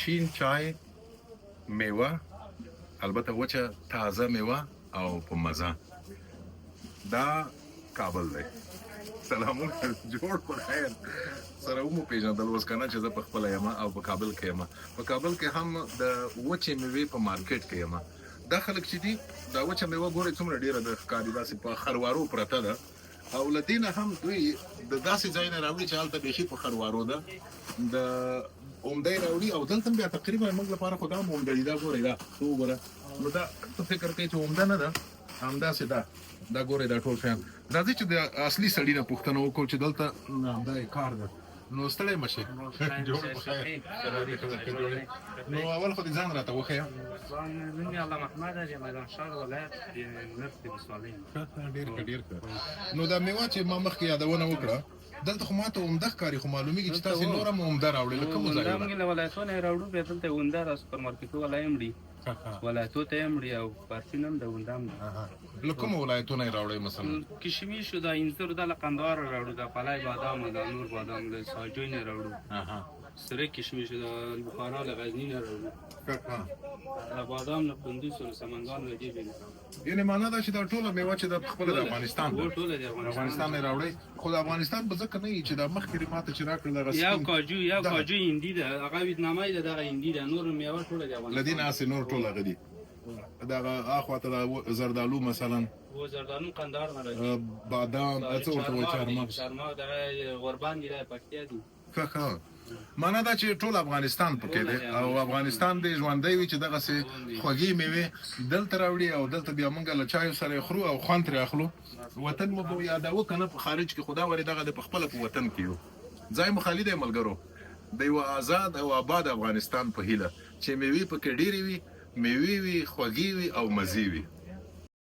شین چای، میوه، البته وچه تازه میوه او په مزه. دا کابل دی. سلامونه، جوړ په خیر. سره ومو پېژندل اوس که نه چې زه په خپله یم او په کابل کې یم. په کابل کې هم د وچې میوې په مارکیټ کې یم. دا خلک چې دي دا وچه میوه ګورئ څومره ډېره د ښکاري داسې په خروارو پرته ده او له دې نه هم دوی د داسې ځای نه راوړي چې هلته بیخي په خروارو ده د عمده یې راوړي او دلته بیا تقریبا موږ لپاره خو دا هم عمده دي. دا ګورئ دا ته وګوره نو دا ته فکر کوې چې عمده نه ده همداسې ده. دا ګورئ دا ټول شیان. راځئ چې د اصلي سړي نه پوښتنه وکړو چې دلته دا یې کار ده. نو ستړی مه شې. جوړ په خیر. نو اول خو دې ځان راته وښیه. نوم یې الله محمد دی، میدانشهر ولایت نفت ولسوالۍ. ډېر ښه ډېر ښه. نو دا میوه چې ما مخکې یادونه وکړه دلته خو ماته عمده ښکاري خو معلومیږي چې تاسې نور هم عمده راوړئ. له کومو ځایونو؟ موږ له ولایتونو یې راوړو، بیا دلته عمده را سوپرمارکېټو والا یې وړي، ولایتو ته یې وړي او پارچین هم د عمده هم ده. له کومو ولایتونو یې راوړئ مثلا؟ کشمیش و دا انځر دا له قندهار راوړو، دا پلی بادام و دا نور بادام له ساجوی نه راوړو، سره کشمیش د بخارا له غزني نه راوړو، بادام له کندوز و سمنګان له دې بینه. یعنې معنا دا چې دا ټوله میوه چې ده پخپله د افغانستان ده. ټوله د افغانستان نه راوړئ. خو د افغانستان به ځکه نه وي چې دا مخکې ماته چې راکړل دغه یو کاجو هندي ده، هغه ویتنامي ده، دغه هندي ده، نور میوه ټوله د افغانستان. له دې نه هسې نور ټول هغه دي. دغه اخواته د زردالو مثلا و زردالو قندهار نه راځي، بادام څه ورته وایي چهارمغز دغه غوربان دي، دا پکتیا دي. ښه معنا دا چې ټول افغانستان پکې دی او افغانستان دې ژوندی وي چې دغسې خوږې میوې دلته راوړي او دلته بیا موږ له چایو سره یې خورو او خوند ترې اخلو. وطن مو به یادوو که نه په خارج کې خو دا ولې دغه د پخپله په وطن کې یو ځای مو خالي دی ملګرو د یوه آزاد او آباد افغانستان په هیله چې میوې پکې ډېرې وي، میوې وي، خوږې وي او مزې وي.